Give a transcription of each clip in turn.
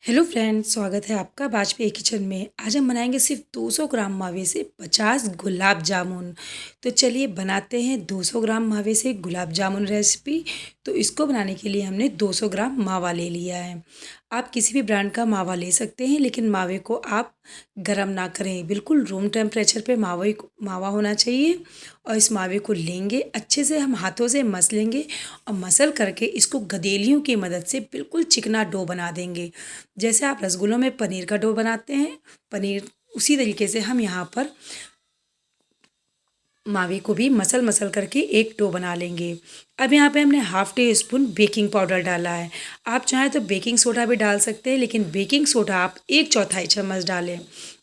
Hello friends, स्वागत है आपका वाजपेयी किचन में। आज हम बनाएंगे सिर्फ 200 ग्राम मावे से 50 गुलाब जामुन। तो चलिए बनाते हैं 200 ग्राम मावे से गुलाब जामुन रेसिपी। तो इसको बनाने के लिए हमने 200 ग्राम मावा ले लिया है। आप किसी भी ब्रांड का मावा ले सकते हैं, लेकिन मावे को आप गरम ना करें, बिल्कुल रूम टेम्परेचर पे मावा होना चाहिए। और इस मावे को लेंगे, अच्छे से हम हाथों से मस लेंगे और मसल करके इसको गदेलियों की मदद से बिल्कुल चिकना डो बना देंगे। जैसे आप रसगुल्लों में पनीर का डो बनाते हैं, पनीर उसी तरीके से हम यहाँ पर मावे को भी मसल मसल करके एक डो बना लेंगे। अब यहाँ पे हमने half tea spoon baking powder डाला है। आप चाहें तो बेकिंग सोडा भी डाल सकते हैं, लेकिन बेकिंग सोडा आप 1/4 चम्मच डालें।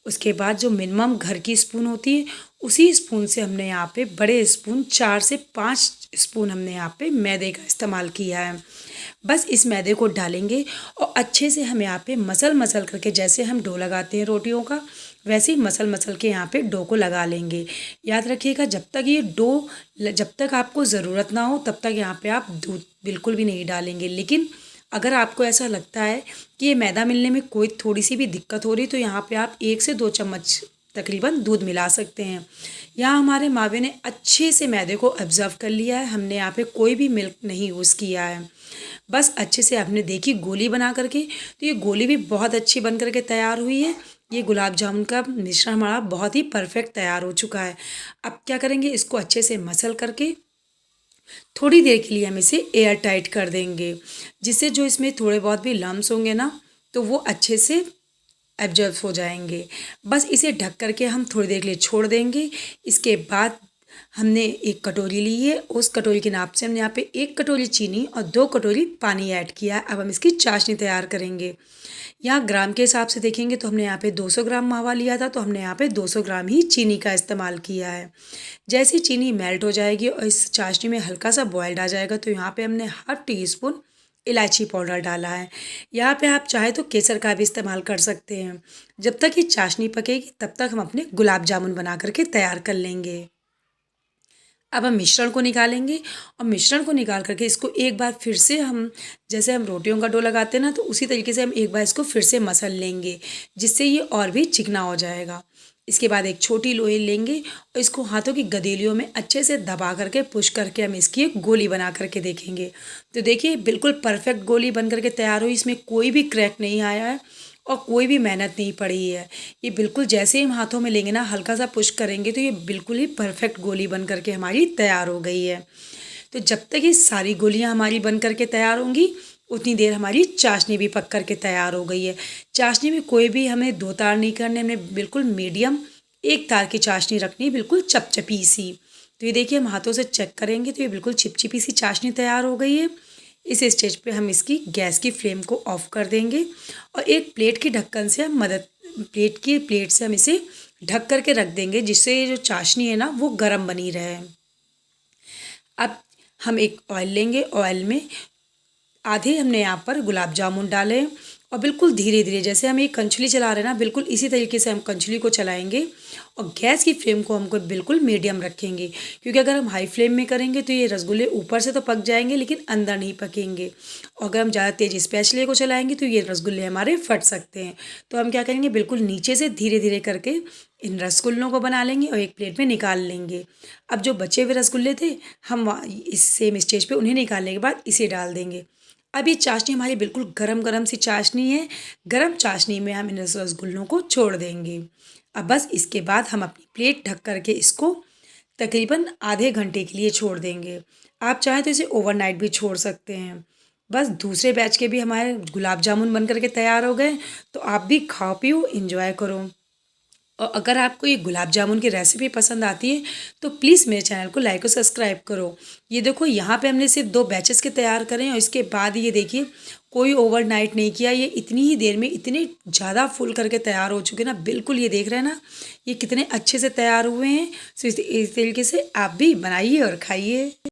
उसके बाद जो मिनिमम घर की स्पून होती है, उसी स्पून से हमने यहाँ पे बड़े स्पून 4 से 5 स्पून हमने यहाँ पे मैदे का इस्तेमाल किया है। बस इस मैदे को डालेंगे और अच्छे से हम यहाँ पे मसल मसल करके, जैसे हम डो लगाते हैं रोटियों का, वैसे ही मसल मसल के यहाँ पे डो को लगा लेंगे। याद रखिएगा, जब तक आपको ज़रूरत ना हो तब तक यहाँ पे आप दूध बिल्कुल भी नहीं डालेंगे। लेकिन अगर आपको ऐसा लगता है कि ये मैदा मिलने में कोई थोड़ी सी भी दिक्कत हो रही, तो यहाँ पे आप 1 से 2 चम्मच तकरीबन दूध मिला सकते हैं। यहाँ हमारे मावे ने अच्छे से मैदे को ऑब्जर्व कर लिया है। हमने यहाँ पे कोई भी मिल्क नहीं यूज़ किया है। बस अच्छे से आपने देखी गोली बना करके, तो ये गोली भी बहुत अच्छी बन करके तैयार हुई है। ये गुलाब जामुन का मिश्रण हमारा बहुत ही परफेक्ट तैयार हो चुका है। अब क्या करेंगे, इसको अच्छे से मसल करके थोड़ी देर के लिए हम इसे एयर टाइट कर देंगे, जिससे जो इसमें थोड़े बहुत भी लम्स होंगे ना, तो वो अच्छे से एब्जॉर्ब हो जाएंगे। बस इसे ढक करके हम थोड़ी देर के लिए छोड़ देंगे। इसके बाद हमने एक कटोरी ली है, उस कटोरी के नाप से हमने यहाँ पे 1 कटोरी चीनी और 2 कटोरी पानी ऐड किया है। अब हम इसकी चाशनी तैयार करेंगे। यहाँ ग्राम के हिसाब से देखेंगे तो हमने यहाँ पे 200 ग्राम मावा लिया था, तो हमने यहाँ पे 200 ग्राम ही चीनी का इस्तेमाल किया है। जैसे चीनी मेल्ट हो जाएगी और इस चाशनी में हल्का सा बॉयल्ड आ जाएगा, तो यहाँ पे हमने हाफ टी स्पून इलायची पाउडर डाला है। यहाँ पे आप चाहे तो केसर का भी इस्तेमाल कर सकते हैं। जब तक ये चाशनी पकेगी तब तक हम अपने गुलाब जामुन बना करके तैयार कर लेंगे। अब हम मिश्रण को निकालेंगे और मिश्रण को निकाल करके इसको एक बार फिर से हम, जैसे हम रोटियों का डो लगाते हैं ना, तो उसी तरीके से हम एक बार इसको फिर से मसल लेंगे, जिससे ये और भी चिकना हो जाएगा। इसके बाद एक छोटी लोई लेंगे और इसको हाथों की गदेलियों में अच्छे से दबा करके पुश करके हम इसकी एक गोली बना करके देखेंगे। तो देखिए, बिल्कुल परफेक्ट गोली बन करके तैयार हुई। इसमें कोई भी क्रैक नहीं आया है और कोई भी मेहनत नहीं पड़ी है। ये बिल्कुल जैसे ही हम हाथों में लेंगे ना, हल्का सा पुश करेंगे, तो ये बिल्कुल ही परफेक्ट गोली बन करके हमारी तैयार हो गई है। तो जब तक ये सारी गोलियां हमारी बन करके तैयार होंगी, उतनी देर हमारी चाशनी भी पक करके तैयार हो गई है। चाशनी में कोई भी हमें 2 तार नहीं करने, हमने बिल्कुल मीडियम 1 तार की चाशनी रखनी, बिल्कुल चपचपी सी। तो ये देखिए, हम हाथों से चेक करेंगे तो ये बिल्कुल चिपचिपी सी चाशनी तैयार हो गई है। इस स्टेज पे हम इसकी गैस की फ्लेम को ऑफ कर देंगे और एक प्लेट की ढक्कन से हम प्लेट से हम इसे ढक करके रख देंगे, जिससे ये जो चाशनी है ना, वो गर्म बनी रहे। अब हम एक ऑयल लेंगे, ऑयल में आधे हमने यहाँ पर गुलाब जामुन डाले और बिल्कुल धीरे धीरे, जैसे हम एक कंचली चला रहे हैं ना, बिल्कुल इसी तरीके से हम कंचली को चलाएंगे और गैस की फ्लेम को हमको बिल्कुल मीडियम रखेंगे, क्योंकि अगर हम हाई फ्लेम में करेंगे तो ये रसगुल्ले ऊपर से तो पक जाएंगे लेकिन अंदर नहीं पकेंगे। और अगर हम ज़्यादा तेज़ स्पैचुले को चलाएंगे तो ये रसगुल्ले हमारे फट सकते हैं। तो हम क्या करेंगे, बिल्कुल नीचे से धीरे धीरे करके इन रसगुल्लों को बना लेंगे और एक प्लेट में निकाल लेंगे। अब जो बचे हुए रसगुल्ले थे, हम इस सेम स्टेज पे उन्हें निकालने के बाद इसे डाल देंगे। अब ये चाशनी हमारी बिल्कुल गरम गरम सी चाशनी है। गरम चाशनी में हम इन रसगुल्लों को छोड़ देंगे। अब बस इसके बाद हम अपनी प्लेट ढक करके इसको तकरीबन आधे घंटे के लिए छोड़ देंगे। आप चाहें तो इसे ओवरनाइट भी छोड़ सकते हैं। बस दूसरे बैच के भी हमारे गुलाब जामुन बन करके तैयार हो गए, तो आप भी खाओ पियो इंजॉय करो। और अगर आपको ये गुलाब जामुन की रेसिपी पसंद आती है तो प्लीज़ मेरे चैनल को लाइक और सब्सक्राइब करो। ये देखो, यहाँ पे हमने सिर्फ 2 बैचेस के तैयार करें और इसके बाद ये देखिए, कोई ओवरनाइट नहीं किया। ये इतनी ही देर में इतने ज़्यादा फुल करके तैयार हो चुके ना, बिल्कुल ये देख रहे हैं ना, ये कितने अच्छे से तैयार हुए हैं। तो इस तरीके से आप भी बनाइए और खाइए।